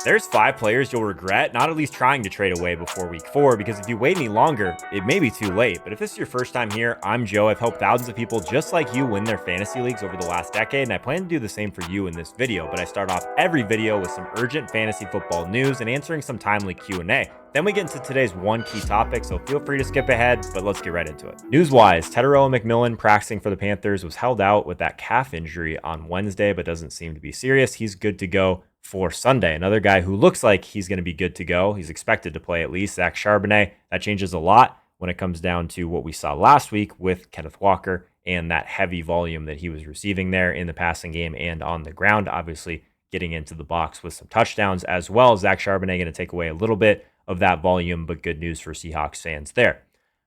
There's 5 players you'll regret not at least trying to trade away before week 4, because if you wait any longer, it may be too late. But if this is your first time here, I'm Joe. I've helped thousands of people just like you win their fantasy leagues over the last decade, and I plan to do the same for you in this video. But I start off every video with some urgent fantasy football news and answering some timely Q&A. Then we get into today's one key topic, so feel free to skip ahead, but let's get right into it. News-wise, Tetairoa McMillan practicing for the Panthers was held out with that calf injury on Wednesday, but doesn't seem to be serious. He's good to go for Sunday. Another guy who looks like he's going to be good to go, he's expected to play at least, Zach Charbonnet. That changes a lot when it comes down to what we saw last week with Kenneth Walker and that heavy volume that he was receiving there in the passing game and on the ground. Obviously, getting into the box with some touchdowns as well. Zach Charbonnet going to take away a little bit of that volume, but good news for Seahawks fans there.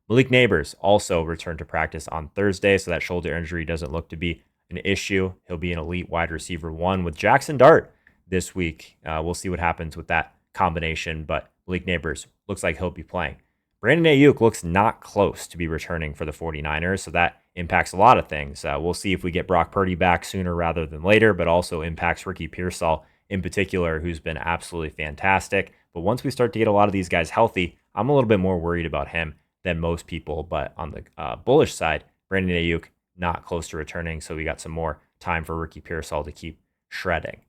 Malik Neighbors also returned to practice on Thursday, so that shoulder injury doesn't look to be an issue. He'll be an elite wide receiver 1 with Jackson Dart this week. We'll see what happens with that combination, but Malik Neighbors looks like he'll be playing. Brandon Aiyuk looks not close to be returning for the 49ers, so that impacts a lot of things. We'll see if we get Brock Purdy back sooner rather than later, but also impacts Ricky Pearsall in particular, who's been absolutely fantastic. But once we start to get a lot of these guys healthy, I'm a little bit more worried about him than most people. But on the bullish side, Brandon Aiyuk not close to returning, so we got some more time for Ricky Pearsall to keep shredding.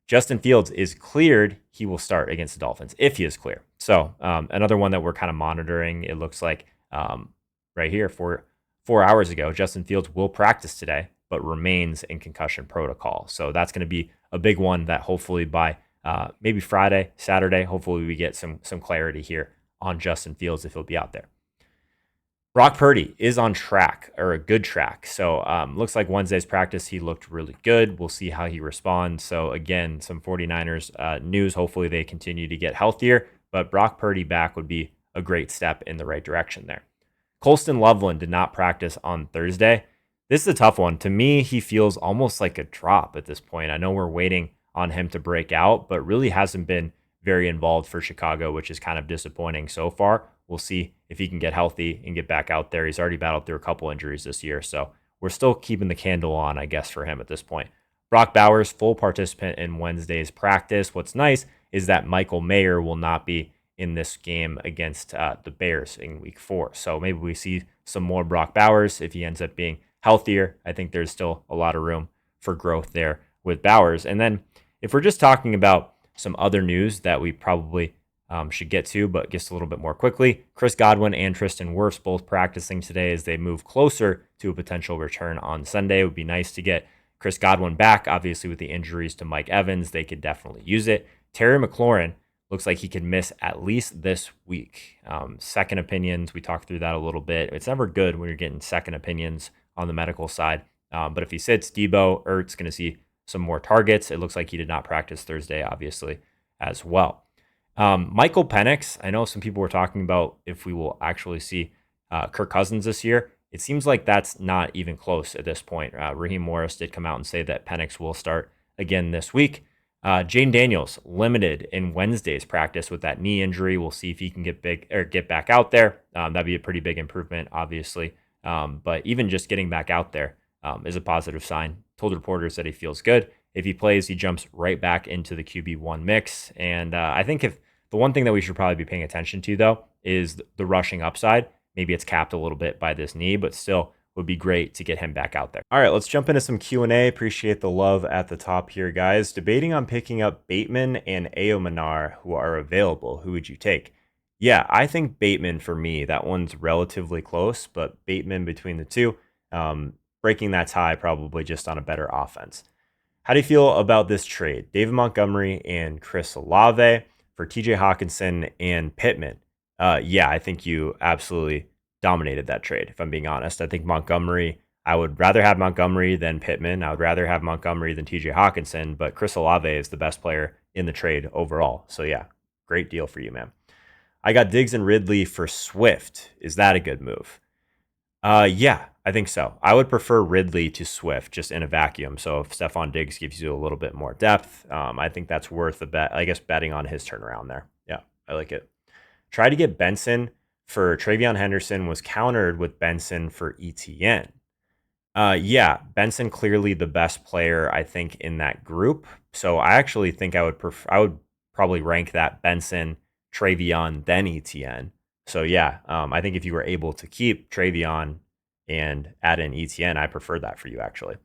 Justin Fields is cleared. He will start against the Dolphins if he is clear. So another one that we're kind of monitoring. It looks like right here, 4 hours ago, Justin Fields will practice today, but remains in concussion protocol. So that's going to be a big one that hopefully by maybe Friday, Saturday, hopefully we get some clarity here on Justin Fields if he'll be out there. Brock Purdy is on track, or a good track. So looks like Wednesday's practice, he looked really good. We'll see how he responds. So again, some 49ers news. Hopefully they continue to get healthier, but Brock Purdy back would be a great step in the right direction there. Colston Loveland did not practice on Thursday. This is a tough one. To me, he feels almost like a drop at this point. I know we're waiting on him to break out, but really hasn't been very involved for Chicago, which is kind of disappointing so far. We'll see if he can get healthy and get back out there. He's already battled through a couple injuries this year, so we're still keeping the candle on, I guess, for him at this point. Brock Bowers, full participant in Wednesday's practice. What's nice is that Michael Mayer will not be in this game against the Bears in week 4. So maybe we see some more Brock Bowers if he ends up being healthier. I think there's still a lot of room for growth there with Bowers. And then if we're just talking about some other news that we probably should get to, but just a little bit more quickly. Chris Godwin and Tristan Wirfs both practicing today as they move closer to a potential return on Sunday. It would be nice to get Chris Godwin back. Obviously, with the injuries to Mike Evans, they could definitely use it. Terry McLaurin looks like he could miss at least this week. Second opinions, we talked through that a little bit. It's never good when you're getting second opinions on the medical side. But if he sits, Debo Ertz going to see some more targets. It looks like he did not practice Thursday, obviously, as well. Michael Penix, I know some people were talking about if we will actually see Kirk Cousins this year. It seems like that's not even close at this point. Raheem Morris did come out and say that Penix will start again this week. Jaden Daniels limited in Wednesday's practice with that knee injury. We'll see if he can get back out there. That'd be a pretty big improvement, obviously. But even just getting back out there is a positive sign. Told reporters that he feels good. If he plays, he jumps right back into the QB1 mix. And I think if the one thing that we should probably be paying attention to, though, is the rushing upside. Maybe it's capped a little bit by this knee, but still would be great to get him back out there. All right, let's jump into some Q&A. Appreciate the love at the top here, guys. Debating on picking up Bateman and Ayomanar, who are available. Who would you take? Yeah, I think Bateman for me. That one's relatively close, but Bateman between the two. Breaking that tie probably just on a better offense. How do you feel about this trade? David Montgomery and Chris Olave for TJ Hockenson and Pittman. Yeah, I think you absolutely dominated that trade, if I'm being honest. I think Montgomery, I would rather have Montgomery than Pittman. I would rather have Montgomery than TJ Hockenson, but Chris Olave is the best player in the trade overall. So yeah, great deal for you, man. I got Diggs and Ridley for Swift. Is that a good move? Yeah, I think so. I would prefer Ridley to Swift just in a vacuum. So if Stephon Diggs gives you a little bit more depth, I think that's worth a bet. I guess betting on his turnaround there. Yeah, I like it. Try to get Benson for Travion Henderson was countered with Benson for ETN. Yeah, Benson clearly the best player I think in that group. So I actually think I would probably rank that Benson, Travion, then ETN. So yeah, I think if you were able to keep Travion and add in ETN, I prefer that for you actually.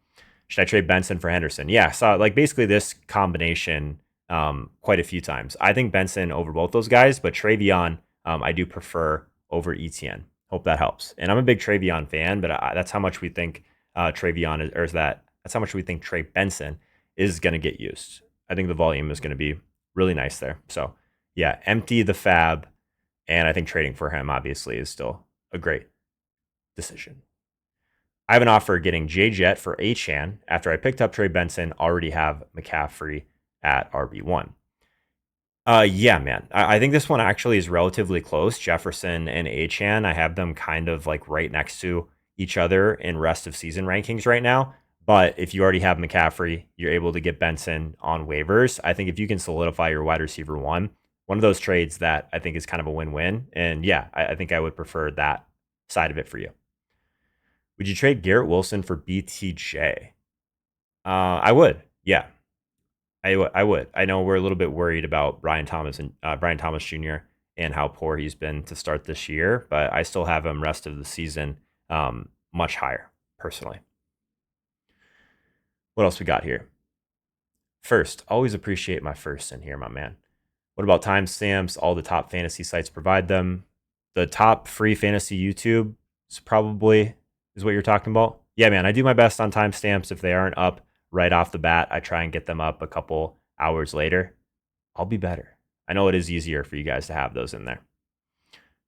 Should I trade Benson for Henderson? Yeah, saw like basically this combination quite a few times. I think Benson over both those guys, but Travion I do prefer over ETN. Hope that helps. And I'm a big Travion fan, but that's how much we think Travion is, or is that's how much we think Trey Benson is going to get used. I think the volume is going to be really nice there. So yeah, empty the fab, and I think trading for him obviously is still a great decision. I have an offer getting J Jet for Achane after I picked up Trey Benson, already have McCaffrey at RB1. Yeah, man. I think this one actually is relatively close. Jefferson and Achane, I have them kind of like right next to each other in rest of season rankings right now. But if you already have McCaffrey, you're able to get Benson on waivers. I think if you can solidify your wide receiver one of those trades that I think is kind of a win-win. And yeah, I think I would prefer that side of it for you. Would you trade Garrett Wilson for BTJ? I would. Yeah, I would. I know we're a little bit worried about Brian Thomas Jr. and how poor he's been to start this year, but I still have him rest of the season much higher personally. What else we got here? First, always appreciate my first in here, my man. What about timestamps? All the top fantasy sites provide them. The top free fantasy YouTube is probably what you're talking about. Yeah, man, I do my best on timestamps. If they aren't up right off the bat, I try and get them up a couple hours later. I'll be better. I know it is easier for you guys to have those in there.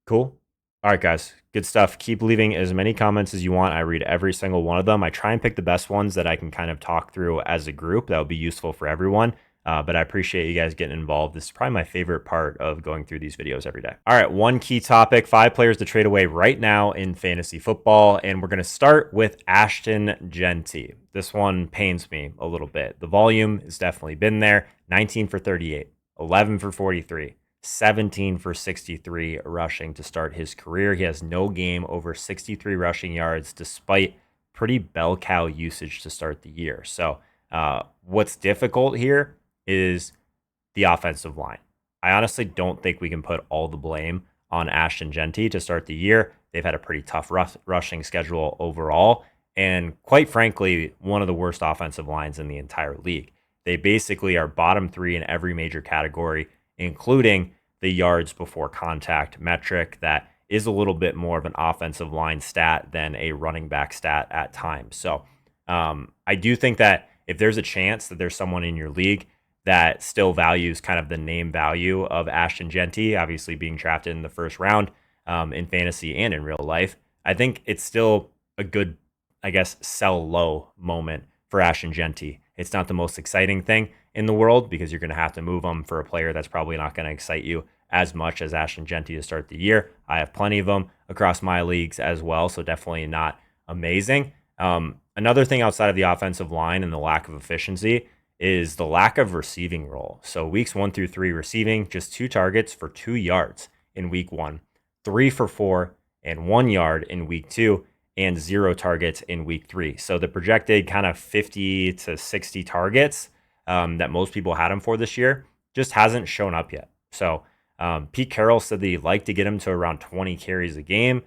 Cool. All right, guys, good stuff. Keep leaving as many comments as you want. I read every single one of them. I try and pick the best ones that I can kind of talk through as a group that would be useful for everyone. But I appreciate you guys getting involved. This is probably my favorite part of going through these videos every day. All right, one key topic, 5 players to trade away right now in fantasy football. And we're going to start with Ashton Jeanty. This one pains me a little bit. The volume has definitely been there. 19 for 38, 11 for 43, 17 for 63 rushing to start his career. He has no game over 63 rushing yards despite pretty bell cow usage to start the year. So what's difficult here is the offensive line. I honestly don't think we can put all the blame on Ashton Jeanty to start the year. They've had a pretty tough rushing schedule overall, and quite frankly, one of the worst offensive lines in the entire league. They basically are bottom 3 in every major category, including the yards before contact metric that is a little bit more of an offensive line stat than a running back stat at times. So I do think that if there's a chance that there's someone in your league that still values kind of the name value of Ashton Jeanty, obviously being drafted in the first round in fantasy and in real life, I think it's still a good, I guess, sell low moment for Ashton Jeanty. It's not the most exciting thing in the world because you're going to have to move him for a player that's probably not going to excite you as much as Ashton Jeanty to start the year. I have plenty of them across my leagues as well, so definitely not amazing. Another thing outside of the offensive line and the lack of efficiency is the lack of receiving role. So weeks 1 through 3 receiving, just 2 targets for 2 yards in week 1, 3 for 4 and 1 yard in week 2, and 0 targets in week 3. So the projected kind of 50 to 60 targets that most people had him for this year just hasn't shown up yet. So Pete Carroll said that he'd like to get him to around 20 carries a game.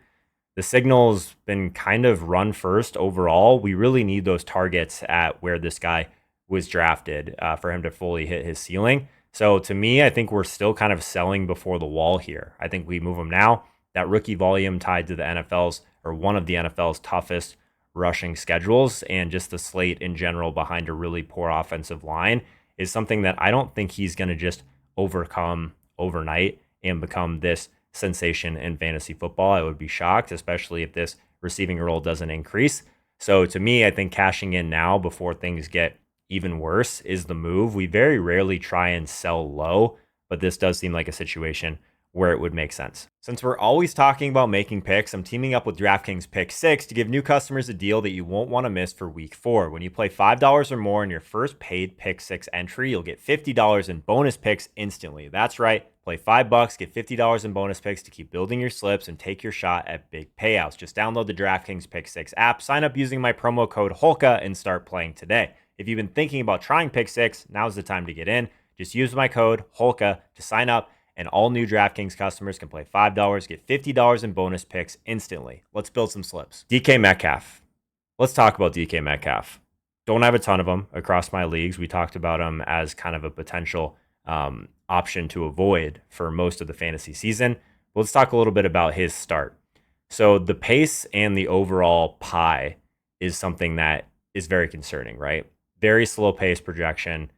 The signal's been kind of run first overall. We really need those targets at where this guy was drafted for him to fully hit his ceiling. So to me, I think we're still kind of selling before the wall here. I think we move him now. That rookie volume tied to the NFL's or one of the NFL's toughest rushing schedules and just the slate in general behind a really poor offensive line is something that I don't think he's going to just overcome overnight and become this sensation in fantasy football. I would be shocked, especially if this receiving role doesn't increase. So to me, I think cashing in now before things get even worse is the move. We very rarely try and sell low, but this does seem like a situation where it would make sense. Since we're always talking about making picks, I'm teaming up with DraftKings Pick 6 to give new customers a deal that you won't want to miss for week 4. When you play $5 or more in your first paid Pick 6 entry, you'll get $50 in bonus picks instantly. That's right. Play $5, get $50 in bonus picks to keep building your slips and take your shot at big payouts. Just download the DraftKings Pick 6 app, sign up using my promo code HOLKA, and start playing today. If you've been thinking about trying Pick 6, now's the time to get in. Just use my code HOLKA to sign up, and all new DraftKings customers can play $5, get $50 in bonus picks instantly. Let's build some slips. DK Metcalf. Let's talk about DK Metcalf. Don't have a ton of them across my leagues. We talked about him as kind of a potential option to avoid for most of the fantasy season. But let's talk a little bit about his start. So the pace and the overall pie is something that is very concerning, right? Very slow pace projection.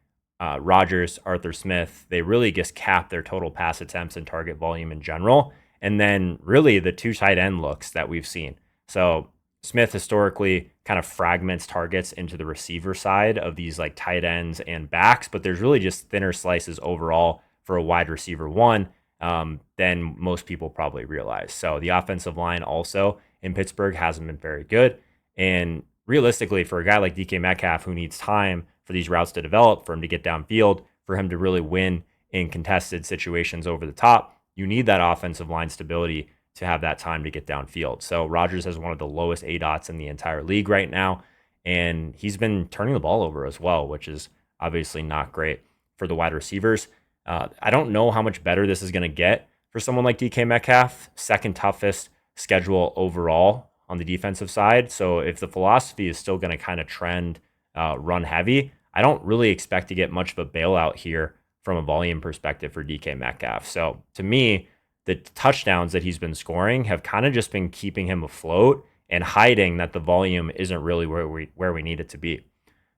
Rodgers, Arthur Smith, they really just cap their total pass attempts and target volume in general. And then really the two tight end looks that we've seen. So Smith historically kind of fragments targets into the receiver side of these like tight ends and backs, but there's really just thinner slices overall for a wide receiver one than most people probably realize. So the offensive line also in Pittsburgh hasn't been very good. And realistically, for a guy like DK Metcalf who needs time for these routes to develop, for him to get downfield, for him to really win in contested situations over the top, you need that offensive line stability to have that time to get downfield. So Rodgers has one of the lowest ADOTs in the entire league right now, and he's been turning the ball over as well, which is obviously not great for the wide receivers. I don't know how much better this is going to get for someone like DK Metcalf, second toughest schedule overall on the defensive side. So if the philosophy is still going to kind of trend run heavy, I don't really expect to get much of a bailout here from a volume perspective for DK Metcalf. So to me, the touchdowns that he's been scoring have kind of just been keeping him afloat and hiding that the volume isn't really where we need it to be.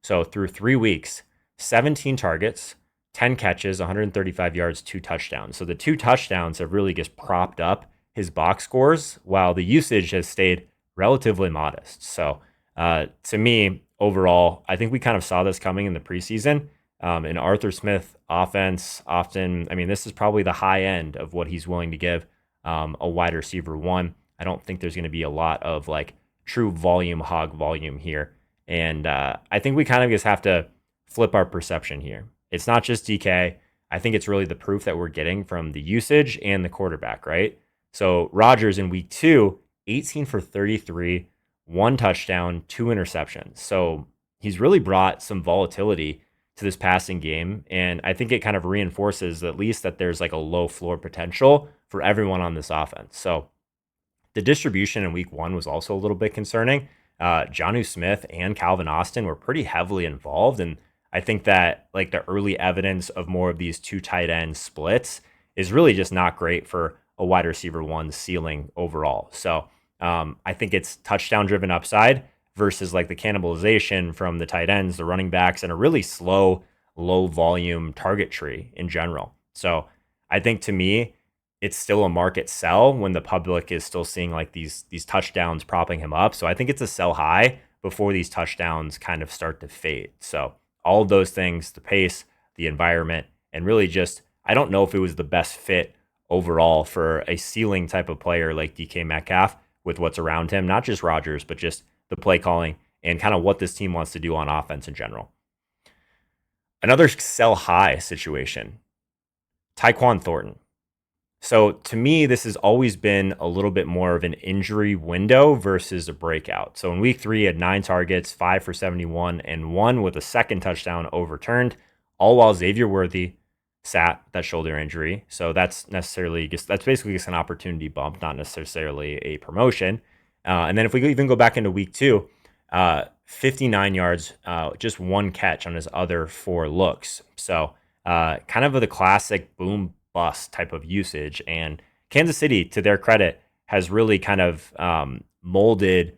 So through 3 weeks, 17 targets, 10 catches, 135 yards, 2 touchdowns. So the 2 touchdowns have really just propped up his box scores while the usage has stayed relatively modest. So to me, overall, I think we kind of saw this coming in the preseason. An Arthur Smith offense, often, I mean, this is probably the high end of what he's willing to give a wide receiver one. I don't think there's going to be a lot of like true hog volume here. And I think we kind of just have to flip our perception here. It's not just DK. I think it's really the proof that we're getting from the usage and the quarterback, right? So Rodgers in week 2, 18 for 33, 1 touchdown, 2 interceptions. So he's really brought some volatility to this passing game. And I think it kind of reinforces at least that there's like a low floor potential for everyone on this offense. So the distribution in week 1 was also a little bit concerning. Jonnu Smith and Calvin Austin were pretty heavily involved. And I think that like the early evidence of more of these 2 tight end splits is really just not great for a wide receiver one ceiling overall. So I think it's touchdown driven upside versus like the cannibalization from the tight ends, the running backs, and a really slow, low volume target tree in general. So I think to me, it's still a market sell when the public is still seeing like these touchdowns propping him up. So I think it's a sell high before these touchdowns kind of start to fade. So all of those things, the pace, the environment, and really just, I don't know if it was the best fit overall for a ceiling type of player like DK Metcalf with what's around him, not just Rodgers, but just the play calling and kind of what this team wants to do on offense in general. Another sell high situation, Tyquan Thornton. So to me, this has always been a little bit more of an injury window versus a breakout. So in week 3, he had 9 targets, 5 for 71, and 1 with a second touchdown overturned, all while Xavier Worthy sat that shoulder injury. So that's basically just an opportunity bump, not necessarily a promotion. And then if we even go back into week 2, 59 yards, just 1 catch on his other 4 looks. So kind of the classic boom bust type of usage. And Kansas City, to their credit, has really kind of molded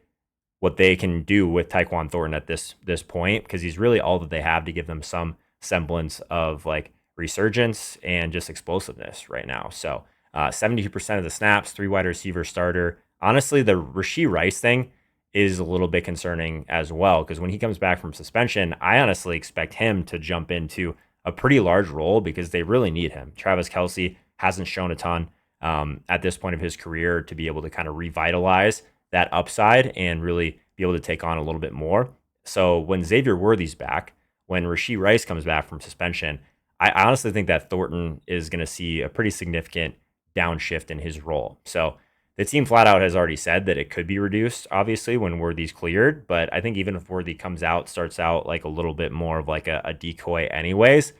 what they can do with Tyquan Thornton at this point, because he's really all that they have to give them some semblance of like resurgence and just explosiveness right now. So 72% of the snaps, 3 wide receiver starter. Honestly, the Rashee Rice thing is a little bit concerning as well, because when he comes back from suspension, I honestly expect him to jump into a pretty large role because they really need him. Travis Kelce hasn't shown a ton at this point of his career to be able to kind of revitalize that upside and really be able to take on a little bit more. So when Xavier Worthy's back, when Rashee Rice comes back from suspension, I honestly think that Thornton is going to see a pretty significant downshift in his role. So the team flat out has already said that it could be reduced, obviously, when Worthy's cleared. But I think even if Worthy starts out like a little bit more of like a decoy anyways,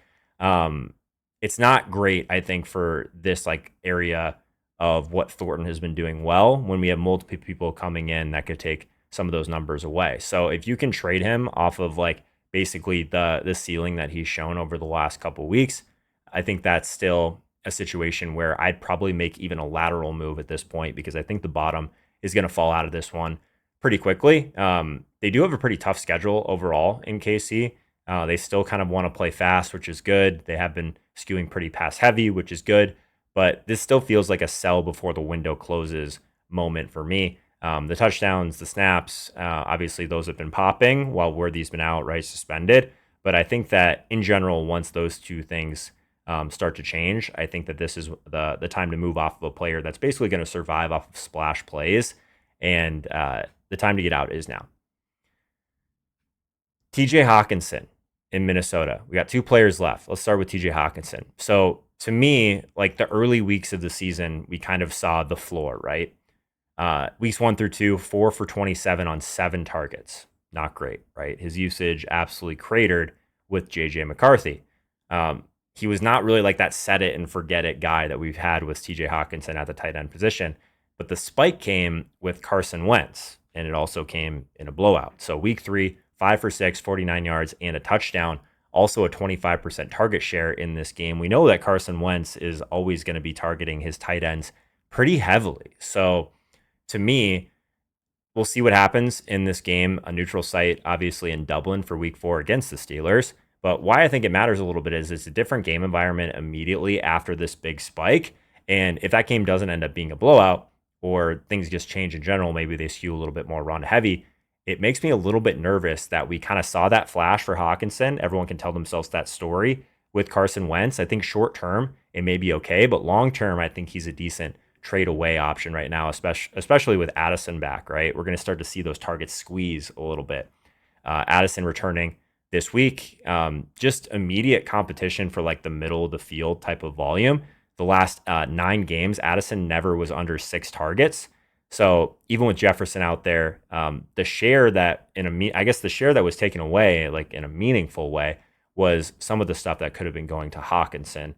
it's not great, I think, for this like area of what Thornton has been doing well when we have multiple people coming in that could take some of those numbers away. So if you can trade him off of like basically the ceiling that he's shown over the last couple of weeks, I think that's still a situation where I'd probably make even a lateral move at this point because I think the bottom is going to fall out of this one pretty quickly. They do have a pretty tough schedule overall in KC. They still kind of want to play fast, which is good. They have been skewing pretty pass heavy, which is good. But this still feels like a sell before the window closes moment for me. The touchdowns, the snaps, obviously those have been popping while Worthy's been out, right, suspended. But I think that in general, once those two things start to change, I think that this is the time to move off of a player that's basically going to survive off of splash plays. And the time to get out is now. TJ Hockenson in Minnesota. We got two players left. Let's start with TJ Hockenson. So to me, like the early weeks of the season, we kind of saw the floor, right? Weeks 1 through 2, 4 for 27 on 7 targets. Not great, right? His usage absolutely cratered with JJ McCarthy. He was not really like that set it and forget it guy that we've had with TJ Hockenson at the tight end position. But the spike came with Carson Wentz, and it also came in a blowout. So week 3, 5 for 6, 49 yards, and a touchdown. Also a 25% target share in this game. We know that Carson Wentz is always going to be targeting his tight ends pretty heavily. So to me, we'll see what happens in this game. A neutral site, obviously, in Dublin for week 4 against the Steelers. But why I think it matters a little bit is it's a different game environment immediately after this big spike. And if that game doesn't end up being a blowout or things just change in general, maybe they skew a little bit more run heavy, it makes me a little bit nervous that we kind of saw that flash for Hockenson. Everyone can tell themselves that story with Carson Wentz. I think short term, it may be okay, but long term, I think he's a decent trade away option right now, especially with Addison back, right? We're going to start to see those targets squeeze a little bit. Addison returning this week, just immediate competition for like the middle of the field type of volume. The last 9 games, Addison never was under 6 targets. So even with Jefferson out there, the share that the share that was taken away, like in a meaningful way, was some of the stuff that could have been going to Hockenson.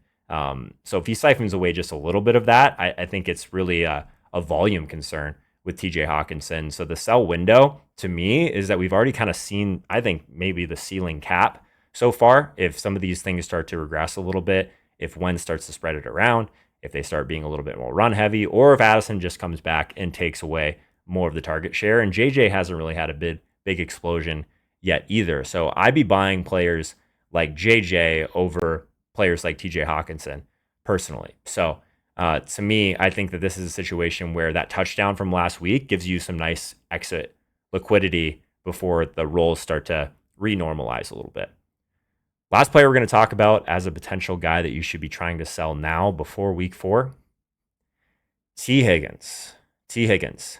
So if he siphons away just a little bit of that, I think it's really a volume concern with TJ Hockenson. So the sell window to me is that we've already kind of seen, I think, maybe the ceiling cap so far. If some of these things start to regress a little bit, if Wentz starts to spread it around, if they start being a little bit more run heavy, or if Addison just comes back and takes away more of the target share. And JJ hasn't really had a big explosion yet either. So I'd be buying players like JJ over players like TJ Hockenson personally. So to me, I think that this is a situation where that touchdown from last week gives you some nice exit liquidity before the rolls start to renormalize a little bit. Last player we're going to talk about as a potential guy that you should be trying to sell now before week 4, Higgins.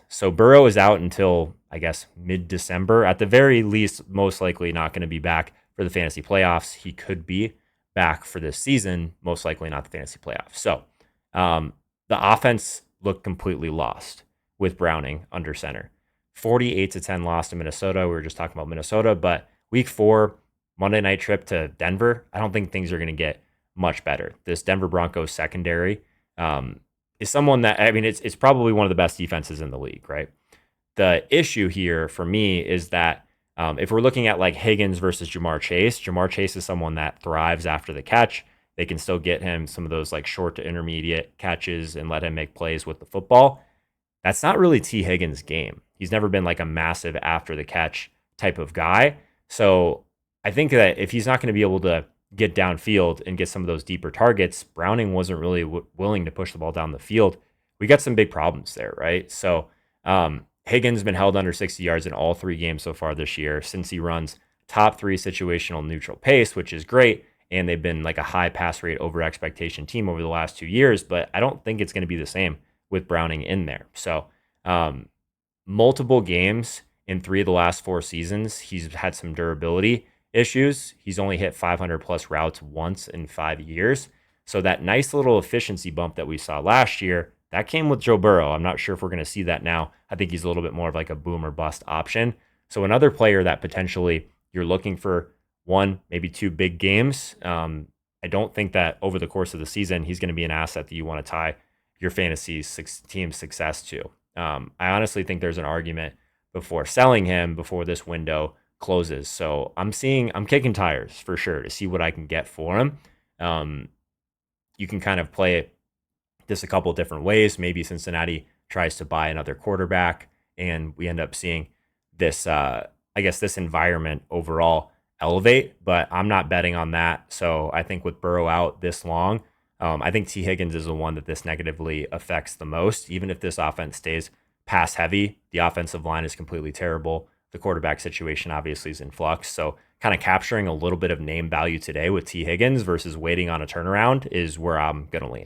So Burrow is out until, I guess, mid-December. At the very least, most likely not going to be back for the fantasy playoffs. He could be back for this season, most likely not the fantasy playoffs. So the offense looked completely lost with Browning under center. 48-10 loss to Minnesota. We were just talking about Minnesota, but week 4, Monday night trip to Denver, I don't think things are going to get much better. This Denver Broncos secondary is someone that, I mean, it's probably one of the best defenses in the league, right? The issue here for me is that if we're looking at like Higgins versus Jamar Chase is someone that thrives after the catch. They can still get him some of those like short to intermediate catches and let him make plays with the football. That's not really T. Higgins' game. He's never been like a massive after the catch type of guy. So I think that if he's not going to be able to get downfield and get some of those deeper targets, Browning wasn't really willing to push the ball down the field. We got some big problems there, right? So Higgins been held under 60 yards in all 3 games so far this year since he runs top 3 situational neutral pace, which is great. And they've been like a high pass rate over expectation team over the last 2 years, but I don't think it's going to be the same with Browning in there. So multiple games in 3 of the last 4 seasons, he's had some durability issues. He's only hit 500 plus routes once in 5 years. So that nice little efficiency bump that we saw last year, that came with Joe Burrow. I'm not sure if we're going to see that now. I think he's a little bit more of like a boom or bust option. So another player that potentially you're looking for 1, maybe 2 big games, I don't think that over the course of the season, he's going to be an asset that you want to tie your fantasy team success to. I honestly think there's an argument before selling him before this window closes. So I'm kicking tires for sure to see what I can get for him. You can kind of play this a couple different ways. Maybe Cincinnati tries to buy another quarterback and we end up seeing this, this environment overall elevate, but I'm not betting on that. So I think with Burrow out this long, I think T. Higgins is the one that this negatively affects the most. Even if this offense stays pass heavy, the offensive line is completely terrible. The quarterback situation obviously is in flux. So kind of capturing a little bit of name value today with T. Higgins versus waiting on a turnaround is where I'm going to lean.